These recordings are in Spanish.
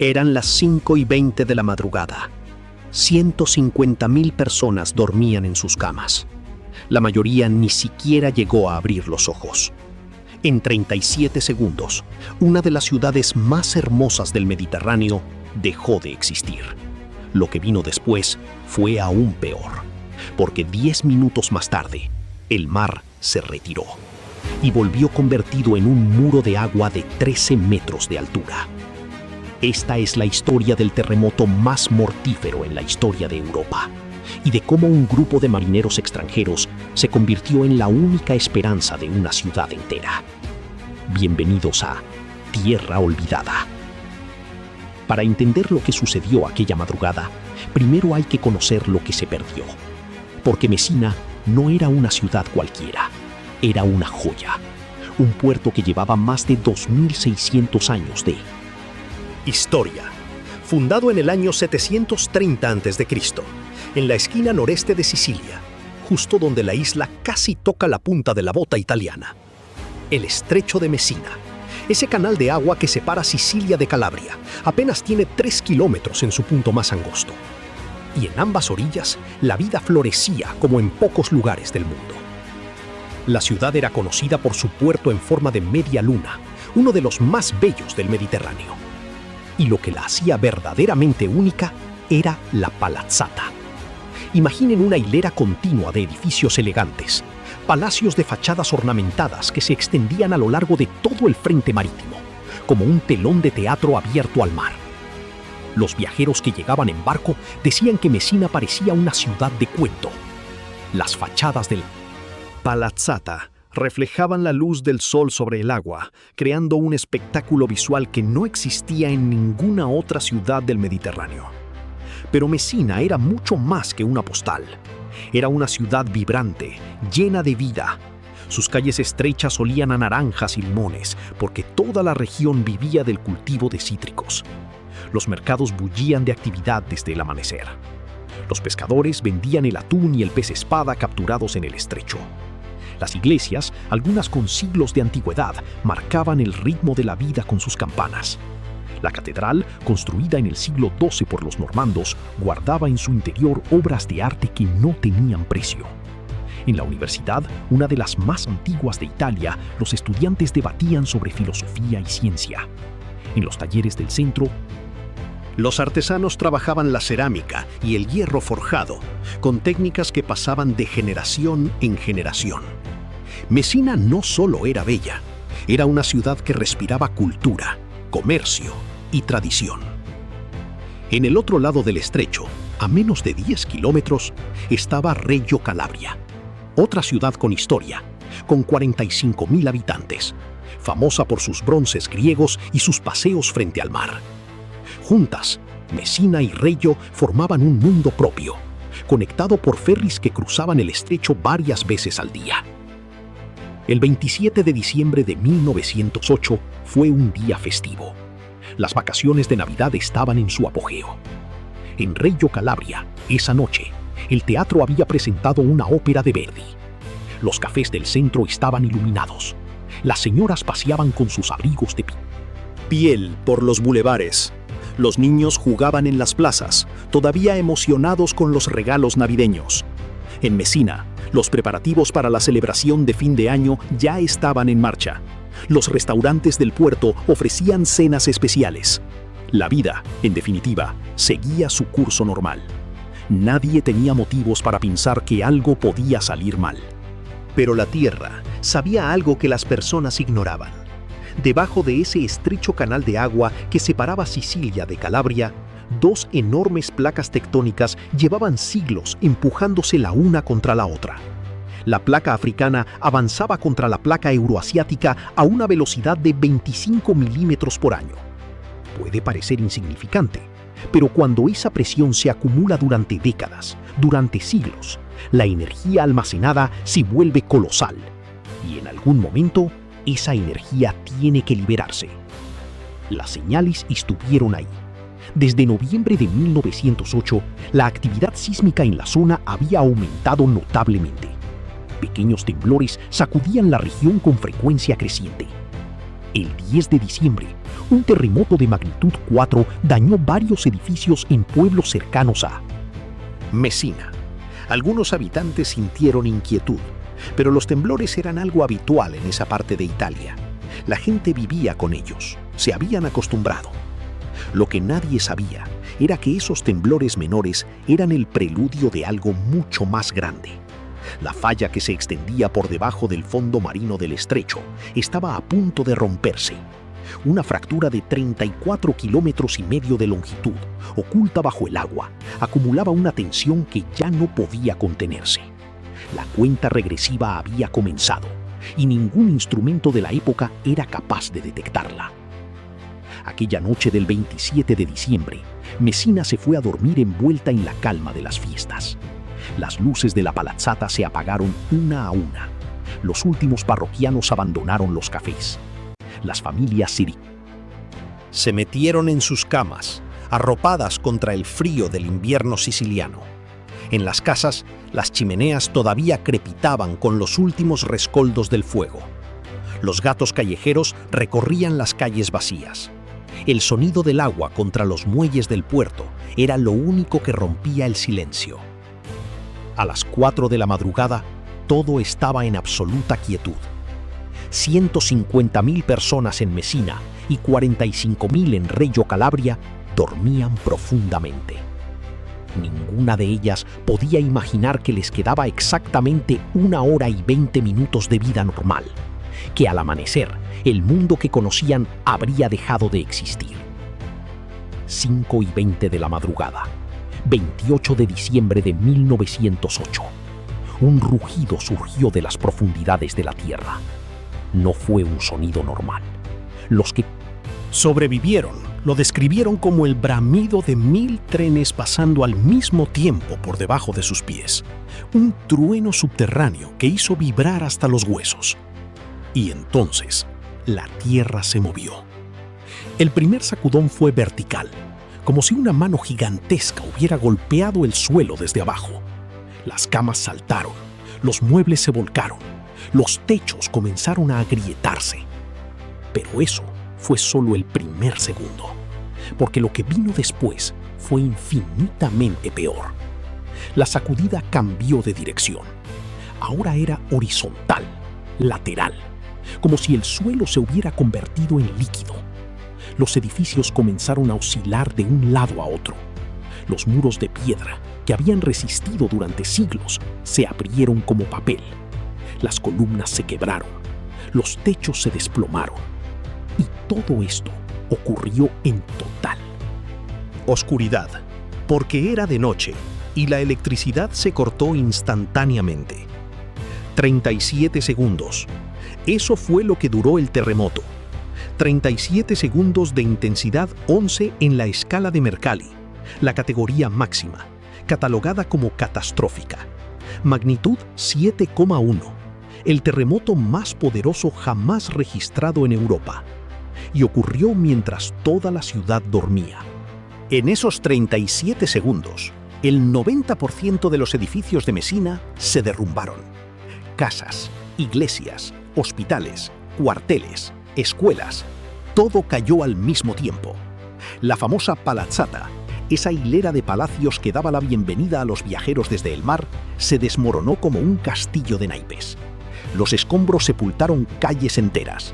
Eran las 5:20 de la madrugada. 150.000 personas dormían en sus camas. La mayoría ni siquiera llegó a abrir los ojos. En 37 segundos, una de las ciudades más hermosas del Mediterráneo dejó de existir. Lo que vino después fue aún peor, porque 10 minutos más tarde, el mar se retiró y volvió convertido en un muro de agua de 13 metros de altura. Esta es la historia del terremoto más mortífero en la historia de Europa y de cómo un grupo de marineros extranjeros se convirtió en la única esperanza de una ciudad entera. Bienvenidos a Tierra Olvidada. Para entender lo que sucedió aquella madrugada, primero hay que conocer lo que se perdió. Porque Mesina no era una ciudad cualquiera, era una joya. Un puerto que llevaba más de 2.600 años de historia. Fundado en el año 730 a.C., en la esquina noreste de Sicilia, justo donde la isla casi toca la punta de la bota italiana. El estrecho de Mesina, ese canal de agua que separa Sicilia de Calabria, apenas tiene 3 kilómetros en su punto más angosto. Y en ambas orillas, la vida florecía como en pocos lugares del mundo. La ciudad era conocida por su puerto en forma de media luna, uno de los más bellos del Mediterráneo. Y lo que la hacía verdaderamente única era la palazzata. Imaginen una hilera continua de edificios elegantes, palacios de fachadas ornamentadas que se extendían a lo largo de todo el frente marítimo, como un telón de teatro abierto al mar. Los viajeros que llegaban en barco decían que Mesina parecía una ciudad de cuento. Las fachadas del palazzata reflejaban la luz del sol sobre el agua, creando un espectáculo visual que no existía en ninguna otra ciudad del Mediterráneo. Pero Mesina era mucho más que una postal. Era una ciudad vibrante, llena de vida. Sus calles estrechas olían a naranjas y limones, porque toda la región vivía del cultivo de cítricos. Los mercados bullían de actividad desde el amanecer. Los pescadores vendían el atún y el pez espada capturados en el estrecho. Las iglesias, algunas con siglos de antigüedad, marcaban el ritmo de la vida con sus campanas. La catedral, construida en el siglo XII por los normandos, guardaba en su interior obras de arte que no tenían precio. En la universidad, una de las más antiguas de Italia, los estudiantes debatían sobre filosofía y ciencia. En los talleres del centro, los artesanos trabajaban la cerámica y el hierro forjado, con técnicas que pasaban de generación en generación. Mesina no solo era bella, era una ciudad que respiraba cultura, comercio y tradición. En el otro lado del estrecho, a menos de 10 kilómetros, estaba Reggio Calabria, otra ciudad con historia, con 45.000 habitantes, famosa por sus bronces griegos y sus paseos frente al mar. Juntas, Mesina y Reggio formaban un mundo propio, conectado por ferries que cruzaban el estrecho varias veces al día. El 27 de diciembre de 1908 fue un día festivo. Las vacaciones de Navidad estaban en su apogeo. En Reggio Calabria, esa noche, el teatro había presentado una ópera de Verdi. Los cafés del centro estaban iluminados. Las señoras paseaban con sus abrigos de piel por los bulevares. Los niños jugaban en las plazas, todavía emocionados con los regalos navideños. En Mesina, los preparativos para la celebración de fin de año ya estaban en marcha. Los restaurantes del puerto ofrecían cenas especiales. La vida, en definitiva, seguía su curso normal. Nadie tenía motivos para pensar que algo podía salir mal. Pero la tierra sabía algo que las personas ignoraban. Debajo de ese estrecho canal de agua que separaba Sicilia de Calabria, dos enormes placas tectónicas llevaban siglos empujándose la una contra la otra. La placa africana avanzaba contra la placa euroasiática a una velocidad de 25 milímetros por año. Puede parecer insignificante, pero cuando esa presión se acumula durante décadas, durante siglos, la energía almacenada se vuelve colosal y en algún momento esa energía tiene que liberarse. Las señales estuvieron ahí. Desde noviembre de 1908, la actividad sísmica en la zona había aumentado notablemente. Pequeños temblores sacudían la región con frecuencia creciente. El 10 de diciembre, un terremoto de magnitud 4 dañó varios edificios en pueblos cercanos a Messina. Algunos habitantes sintieron inquietud, pero los temblores eran algo habitual en esa parte de Italia. La gente vivía con ellos, se habían acostumbrado. Lo que nadie sabía era que esos temblores menores eran el preludio de algo mucho más grande. La falla que se extendía por debajo del fondo marino del estrecho estaba a punto de romperse. Una fractura de 34,5 kilómetros de longitud, oculta bajo el agua, acumulaba una tensión que ya no podía contenerse. La cuenta regresiva había comenzado, y ningún instrumento de la época era capaz de detectarla. Aquella noche del 27 de diciembre, Messina se fue a dormir envuelta en la calma de las fiestas. Las luces de la palazzata se apagaron una a una. Los últimos parroquianos abandonaron los cafés. Las familias se metieron en sus camas, arropadas contra el frío del invierno siciliano. En las casas, las chimeneas todavía crepitaban con los últimos rescoldos del fuego. Los gatos callejeros recorrían las calles vacías. El sonido del agua contra los muelles del puerto era lo único que rompía el silencio. A las 4 de la madrugada, todo estaba en absoluta quietud. 150.000 personas en Messina y 45.000 en Reggio Calabria dormían profundamente. Ninguna de ellas podía imaginar que les quedaba exactamente 1 hora y 20 minutos de vida normal, que al amanecer el mundo que conocían habría dejado de existir. 5:20 de la madrugada, 28 de diciembre de 1908. Un rugido surgió de las profundidades de la tierra. No fue un sonido normal. Los que sobrevivieron lo describieron como el bramido de 1000 trenes pasando al mismo tiempo por debajo de sus pies. Un trueno subterráneo que hizo vibrar hasta los huesos. Y entonces, la tierra se movió. El primer sacudón fue vertical, como si una mano gigantesca hubiera golpeado el suelo desde abajo. Las camas saltaron, los muebles se volcaron, los techos comenzaron a agrietarse. Pero eso fue solo el primer segundo, porque lo que vino después fue infinitamente peor. La sacudida cambió de dirección. Ahora era horizontal, lateral, como si el suelo se hubiera convertido en líquido. Los edificios comenzaron a oscilar de un lado a otro. Los muros de piedra, que habían resistido durante siglos, se abrieron como papel. Las columnas se quebraron, los techos se desplomaron. Y todo esto ocurrió en total oscuridad, porque era de noche y la electricidad se cortó instantáneamente. 37 segundos. Eso fue lo que duró el terremoto. 37 segundos de intensidad 11 en la escala de Mercalli, la categoría máxima, catalogada como catastrófica. Magnitud 7,1, el terremoto más poderoso jamás registrado en Europa. Y ocurrió mientras toda la ciudad dormía. En esos 37 segundos, el 90% de los edificios de Messina se derrumbaron. Casas, iglesias, hospitales, cuarteles, escuelas, todo cayó al mismo tiempo. La famosa palazzata, esa hilera de palacios que daba la bienvenida a los viajeros desde el mar, se desmoronó como un castillo de naipes. Los escombros sepultaron calles enteras.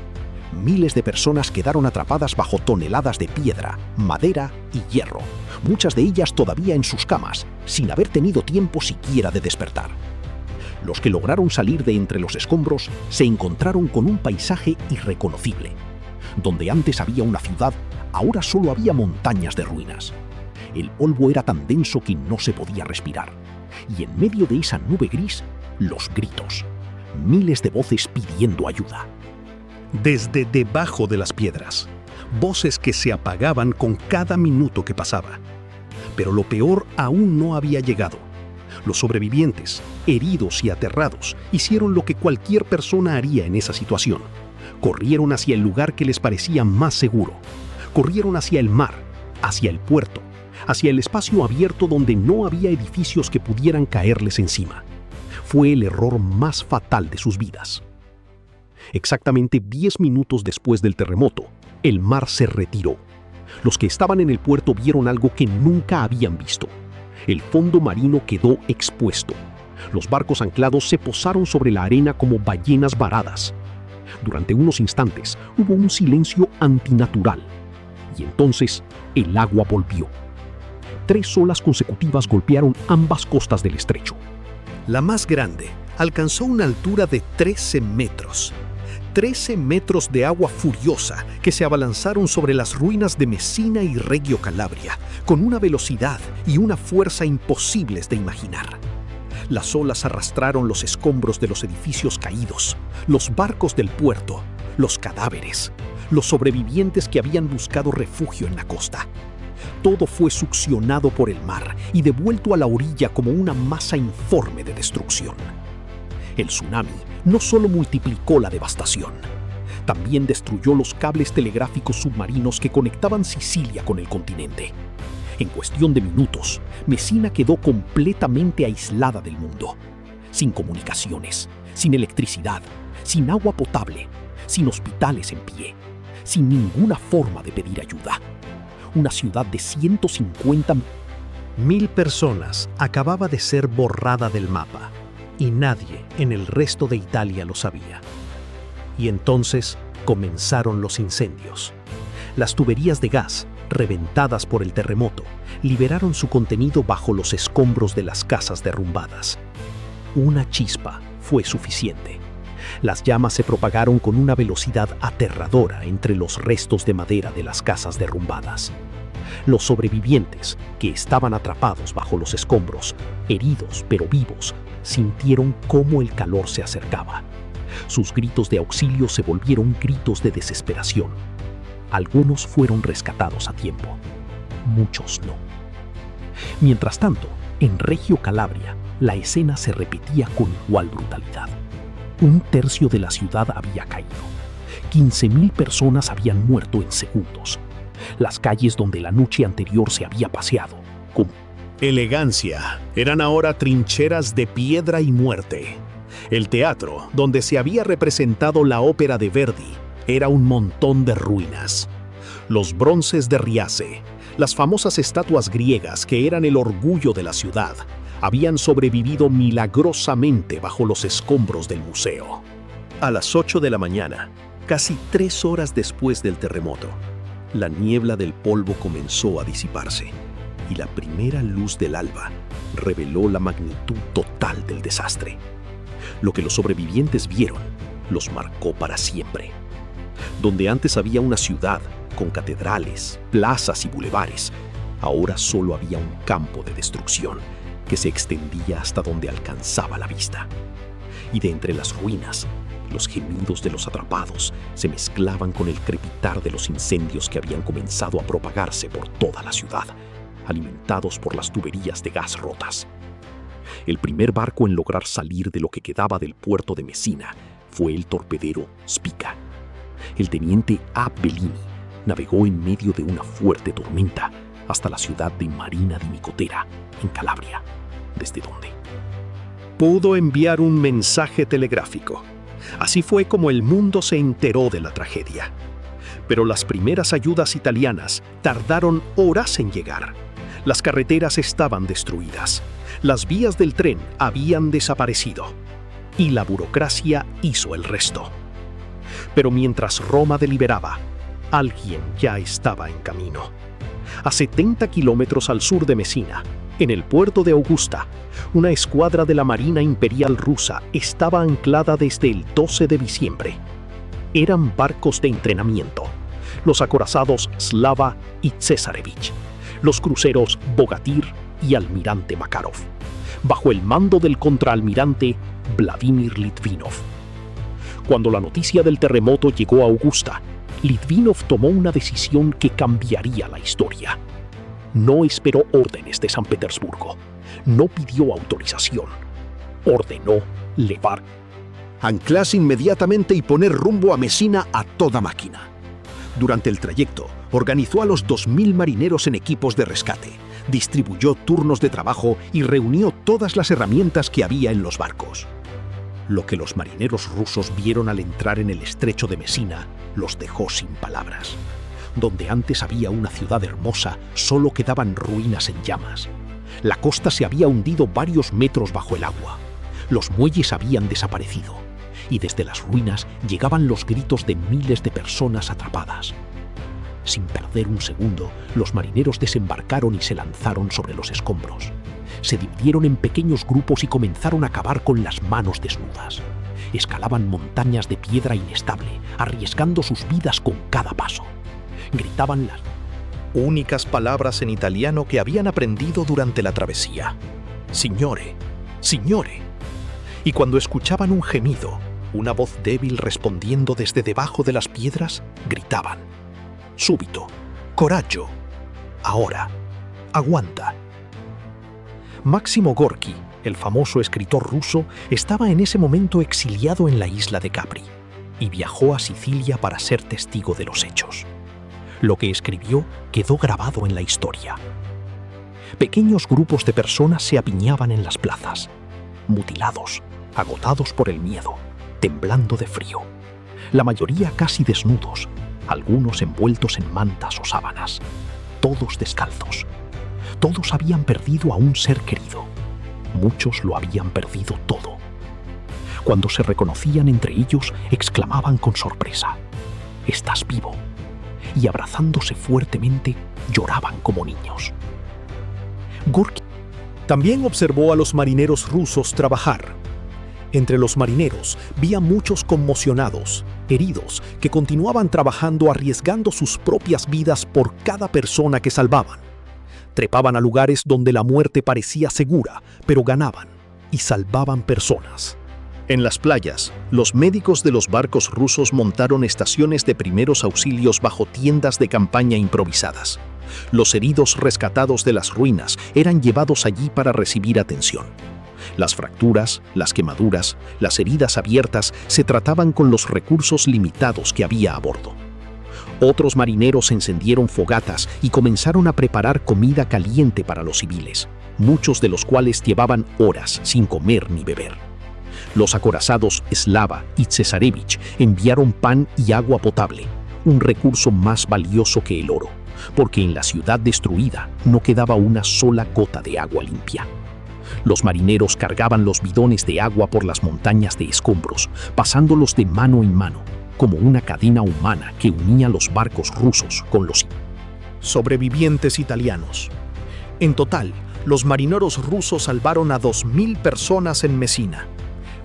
Miles de personas quedaron atrapadas bajo toneladas de piedra, madera y hierro, muchas de ellas todavía en sus camas, sin haber tenido tiempo siquiera de despertar. Los que lograron salir de entre los escombros se encontraron con un paisaje irreconocible. Donde antes había una ciudad, ahora solo había montañas de ruinas. El polvo era tan denso que no se podía respirar. Y en medio de esa nube gris, los gritos. Miles de voces pidiendo ayuda. Desde debajo de las piedras, voces que se apagaban con cada minuto que pasaba. Pero lo peor aún no había llegado. Los sobrevivientes, heridos y aterrados, hicieron lo que cualquier persona haría en esa situación. Corrieron hacia el lugar que les parecía más seguro. Corrieron hacia el mar, hacia el puerto, hacia el espacio abierto donde no había edificios que pudieran caerles encima. Fue el error más fatal de sus vidas. Exactamente 10 minutos después del terremoto, el mar se retiró. Los que estaban en el puerto vieron algo que nunca habían visto. El fondo marino quedó expuesto. Los barcos anclados se posaron sobre la arena como ballenas varadas. Durante unos instantes hubo un silencio antinatural. Y entonces el agua volvió. 3 olas consecutivas golpearon ambas costas del estrecho. La más grande alcanzó una altura de 13 metros. 13 metros de agua furiosa que se abalanzaron sobre las ruinas de Messina y Reggio Calabria, con una velocidad y una fuerza imposibles de imaginar. Las olas arrastraron los escombros de los edificios caídos, los barcos del puerto, los cadáveres, los sobrevivientes que habían buscado refugio en la costa. Todo fue succionado por el mar y devuelto a la orilla como una masa informe de destrucción. El tsunami no solo multiplicó la devastación, también destruyó los cables telegráficos submarinos que conectaban Sicilia con el continente. En cuestión de minutos, Messina quedó completamente aislada del mundo, sin comunicaciones, sin electricidad, sin agua potable, sin hospitales en pie, sin ninguna forma de pedir ayuda. Una ciudad de 150.000 personas acababa de ser borrada del mapa, y nadie en el resto de Italia lo sabía. Y entonces comenzaron los incendios. Las tuberías de gas, reventadas por el terremoto, liberaron su contenido bajo los escombros de las casas derrumbadas. Una chispa fue suficiente. Las llamas se propagaron con una velocidad aterradora entre los restos de madera de las casas derrumbadas. Los sobrevivientes, que estaban atrapados bajo los escombros, heridos pero vivos, sintieron cómo el calor se acercaba. Sus gritos de auxilio se volvieron gritos de desesperación. Algunos fueron rescatados a tiempo, muchos no. Mientras tanto, en Reggio Calabria, la escena se repetía con igual brutalidad. 1/3 de la ciudad había caído. 15.000 personas habían muerto en segundos. Las calles donde la noche anterior se había paseado, con elegancia, eran ahora trincheras de piedra y muerte. El teatro, donde se había representado la ópera de Verdi, era un montón de ruinas. Los bronces de Riace, las famosas estatuas griegas que eran el orgullo de la ciudad, habían sobrevivido milagrosamente bajo los escombros del museo. A las 8 de la mañana, casi 3 horas después del terremoto, la niebla del polvo comenzó a disiparse y la primera luz del alba reveló la magnitud total del desastre. Lo que los sobrevivientes vieron los marcó para siempre. Donde antes había una ciudad con catedrales, plazas y bulevares, ahora solo había un campo de destrucción que se extendía hasta donde alcanzaba la vista. Y de entre las ruinas, los gemidos de los atrapados se mezclaban con el crepitar de los incendios que habían comenzado a propagarse por toda la ciudad, alimentados por las tuberías de gas rotas. El primer barco en lograr salir de lo que quedaba del puerto de Messina fue el torpedero Spica. El teniente A. Bellini navegó en medio de una fuerte tormenta hasta la ciudad de Marina di Nicotera, en Calabria, desde donde pudo enviar un mensaje telegráfico. Así fue como el mundo se enteró de la tragedia. Pero las primeras ayudas italianas tardaron horas en llegar. Las carreteras estaban destruidas. Las vías del tren habían desaparecido. Y la burocracia hizo el resto. Pero mientras Roma deliberaba, alguien ya estaba en camino. A 70 kilómetros al sur de Messina, en el puerto de Augusta, una escuadra de la Marina Imperial rusa estaba anclada desde el 12 de diciembre. Eran barcos de entrenamiento, los acorazados Slava y Cesarevich, los cruceros Bogatir y Almirante Makarov, bajo el mando del contraalmirante Vladimir Litvinov. Cuando la noticia del terremoto llegó a Augusta, Litvinov tomó una decisión que cambiaría la historia. No esperó órdenes de San Petersburgo, no pidió autorización, ordenó levar, anclarse inmediatamente y poner rumbo a Messina a toda máquina. Durante el trayecto, organizó a los 2.000 marineros en equipos de rescate, distribuyó turnos de trabajo y reunió todas las herramientas que había en los barcos. Lo que los marineros rusos vieron al entrar en el estrecho de Mesina los dejó sin palabras. Donde antes había una ciudad hermosa, solo quedaban ruinas en llamas. La costa se había hundido varios metros bajo el agua. Los muelles habían desaparecido, y desde las ruinas llegaban los gritos de miles de personas atrapadas. Sin perder un segundo, los marineros desembarcaron y se lanzaron sobre los escombros. Se dividieron en pequeños grupos y comenzaron a cavar con las manos desnudas. Escalaban montañas de piedra inestable, arriesgando sus vidas con cada paso. Gritaban las únicas palabras en italiano que habían aprendido durante la travesía: Signore, Signore. Y cuando escuchaban un gemido, una voz débil respondiendo desde debajo de las piedras, gritaban: Súbito, coraggio, ahora, aguanta. Máximo Gorki, el famoso escritor ruso, estaba en ese momento exiliado en la isla de Capri y viajó a Sicilia para ser testigo de los hechos. Lo que escribió quedó grabado en la historia. Pequeños grupos de personas se apiñaban en las plazas, mutilados, agotados por el miedo, temblando de frío. La mayoría casi desnudos, algunos envueltos en mantas o sábanas, todos descalzos. Todos habían perdido a un ser querido. Muchos lo habían perdido todo. Cuando se reconocían entre ellos, exclamaban con sorpresa: «¡Estás vivo!» y abrazándose fuertemente, lloraban como niños. Gorki también observó a los marineros rusos trabajar. Entre los marineros vi a muchos conmocionados, heridos, que continuaban trabajando arriesgando sus propias vidas por cada persona que salvaban. Trepaban a lugares donde la muerte parecía segura, pero ganaban y salvaban personas. En las playas, los médicos de los barcos rusos montaron estaciones de primeros auxilios bajo tiendas de campaña improvisadas. Los heridos rescatados de las ruinas eran llevados allí para recibir atención. Las fracturas, las quemaduras, las heridas abiertas se trataban con los recursos limitados que había a bordo. Otros marineros encendieron fogatas y comenzaron a preparar comida caliente para los civiles, muchos de los cuales llevaban horas sin comer ni beber. Los acorazados Slava y Cesarevich enviaron pan y agua potable, un recurso más valioso que el oro, porque en la ciudad destruida no quedaba una sola gota de agua limpia. Los marineros cargaban los bidones de agua por las montañas de escombros, pasándolos de mano en mano, como una cadena humana que unía los barcos rusos con los sobrevivientes italianos. En total, los marineros rusos salvaron a 2.000 personas en Mesina.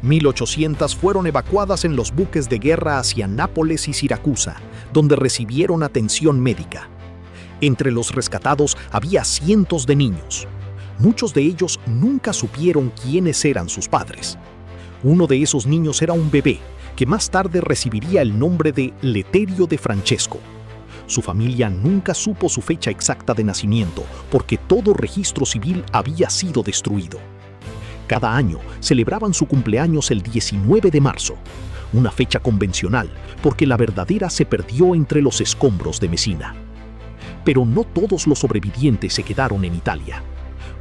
1.800 fueron evacuadas en los buques de guerra hacia Nápoles y Siracusa, donde recibieron atención médica. Entre los rescatados había cientos de niños. Muchos de ellos nunca supieron quiénes eran sus padres. Uno de esos niños era un bebé, que más tarde recibiría el nombre de Letterio de Francesco. Su familia nunca supo su fecha exacta de nacimiento, porque todo registro civil había sido destruido. Cada año celebraban su cumpleaños el 19 de marzo, una fecha convencional, porque la verdadera se perdió entre los escombros de Mesina. Pero no todos los sobrevivientes se quedaron en Italia.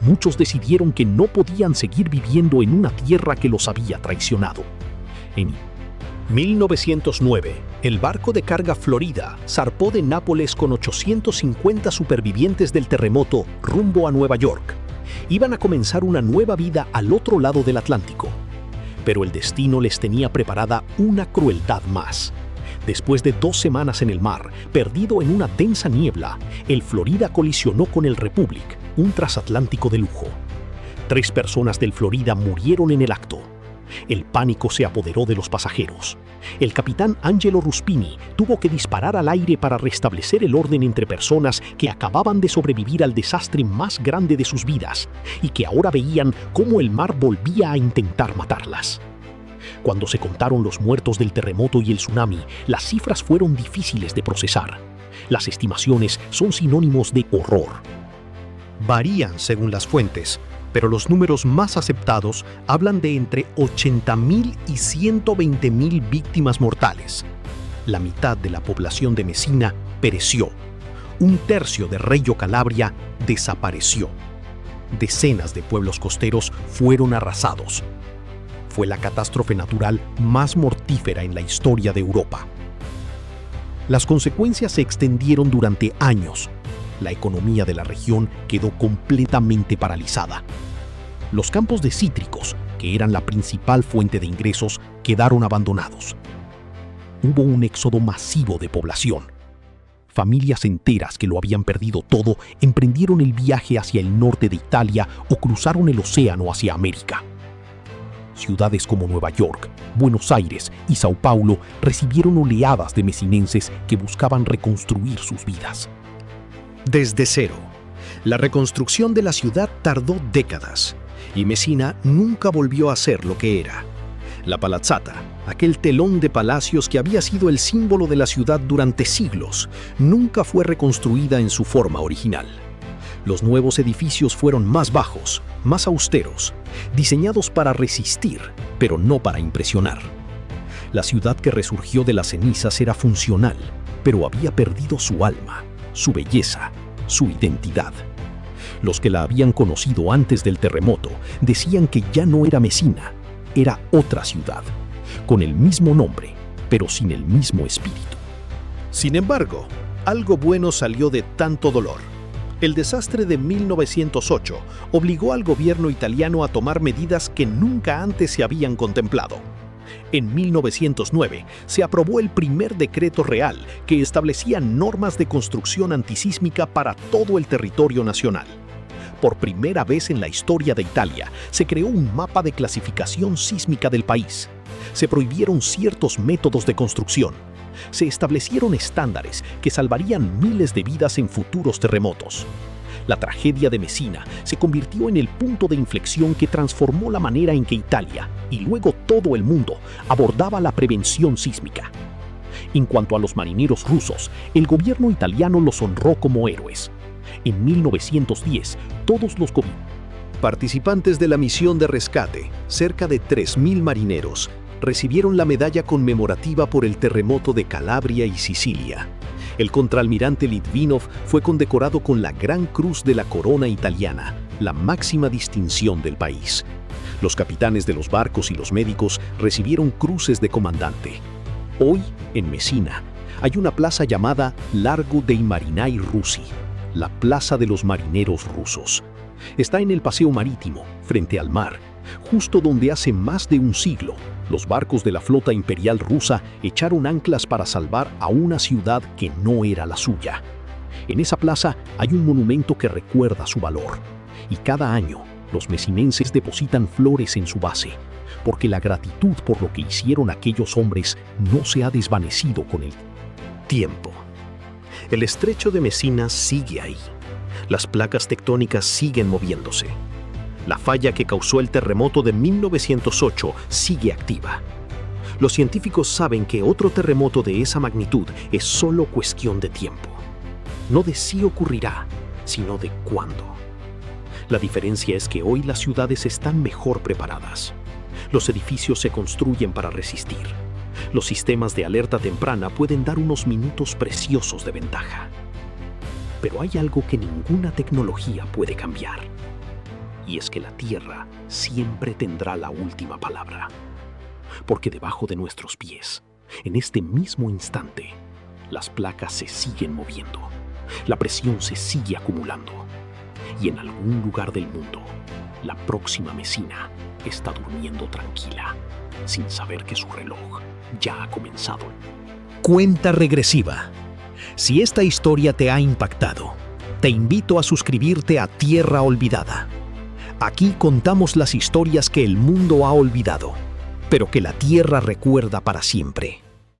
Muchos decidieron que no podían seguir viviendo en una tierra que los había traicionado. En 1909, el barco de carga Florida zarpó de Nápoles con 850 supervivientes del terremoto rumbo a Nueva York. Iban a comenzar una nueva vida al otro lado del Atlántico. Pero el destino les tenía preparada una crueldad más. Después de 2 semanas en el mar, perdido en una densa niebla, el Florida colisionó con el Republic, un transatlántico de lujo. 3 personas del Florida murieron en el acto. El pánico se apoderó de los pasajeros. El capitán Angelo Ruspini tuvo que disparar al aire para restablecer el orden entre personas que acababan de sobrevivir al desastre más grande de sus vidas y que ahora veían cómo el mar volvía a intentar matarlas. Cuando se contaron los muertos del terremoto y el tsunami, las cifras fueron difíciles de procesar. Las estimaciones son sinónimos de horror. Varían según las fuentes, pero los números más aceptados hablan de entre 80.000 y 120.000 víctimas mortales. La mitad de la población de Mesina pereció. 1/3 de Reggio Calabria desapareció. Decenas de pueblos costeros fueron arrasados. fue la catástrofe natural más mortífera en la historia de Europa. Las consecuencias se extendieron durante años. La economía de la región quedó completamente paralizada. Los campos de cítricos, que eran la principal fuente de ingresos, quedaron abandonados. Hubo un éxodo masivo de población. Familias enteras que lo habían perdido todo emprendieron el viaje hacia el norte de Italia o cruzaron el océano hacia América. Ciudades como Nueva York, Buenos Aires y Sao Paulo recibieron oleadas de mesinenses que buscaban reconstruir sus vidas. Desde cero, la reconstrucción de la ciudad tardó décadas y Messina nunca volvió a ser lo que era. La Palazzata, aquel telón de palacios que había sido el símbolo de la ciudad durante siglos, nunca fue reconstruida en su forma original. Los nuevos edificios fueron más bajos, más austeros, diseñados para resistir, pero no para impresionar. La ciudad que resurgió de las cenizas era funcional, pero había perdido su alma, su belleza, su identidad. Los que la habían conocido antes del terremoto decían que ya no era Messina, era otra ciudad, con el mismo nombre, pero sin el mismo espíritu. Sin embargo, algo bueno salió de tanto dolor. El desastre de 1908 obligó al gobierno italiano a tomar medidas que nunca antes se habían contemplado. En 1909 se aprobó el primer decreto real que establecía normas de construcción antisísmica para todo el territorio nacional. Por primera vez en la historia de Italia, se creó un mapa de clasificación sísmica del país. Se prohibieron ciertos métodos de construcción. Se establecieron estándares que salvarían miles de vidas en futuros terremotos. La tragedia de Messina se convirtió en el punto de inflexión que transformó la manera en que Italia, y luego todo el mundo, abordaba la prevención sísmica. En cuanto a los marineros rusos, el gobierno italiano los honró como héroes. En 1910, todos los participantes de la misión de rescate, cerca de 3.000 marineros, recibieron la medalla conmemorativa por el terremoto de Calabria y Sicilia. El contraalmirante Litvinov fue condecorado con la Gran Cruz de la Corona Italiana, la máxima distinción del país. Los capitanes de los barcos y los médicos recibieron cruces de comandante. Hoy, en Messina, hay una plaza llamada Largo dei Marinai Russi, la Plaza de los Marineros Rusos. Está en el Paseo Marítimo, frente al mar, justo donde hace más de un siglo los barcos de la flota imperial rusa echaron anclas para salvar a una ciudad que no era la suya. En esa plaza hay un monumento que recuerda su valor, y cada año los mesinenses depositan flores en su base, porque la gratitud por lo que hicieron aquellos hombres no se ha desvanecido con el tiempo. El estrecho de Messina sigue ahí. Las placas tectónicas siguen moviéndose. La falla que causó el terremoto de 1908 sigue activa. Los científicos saben que otro terremoto de esa magnitud es solo cuestión de tiempo. No de si ocurrirá, sino de cuándo. La diferencia es que hoy las ciudades están mejor preparadas. Los edificios se construyen para resistir. Los sistemas de alerta temprana pueden dar unos minutos preciosos de ventaja. Pero hay algo que ninguna tecnología puede cambiar. Y es que la Tierra siempre tendrá la última palabra. Porque debajo de nuestros pies, en este mismo instante, las placas se siguen moviendo, la presión se sigue acumulando. Y en algún lugar del mundo, la próxima Messina está durmiendo tranquila, sin saber que su reloj ya ha comenzado. Cuenta regresiva. Si esta historia te ha impactado, te invito a suscribirte a Tierra Olvidada. Aquí contamos las historias que el mundo ha olvidado, pero que la Tierra recuerda para siempre.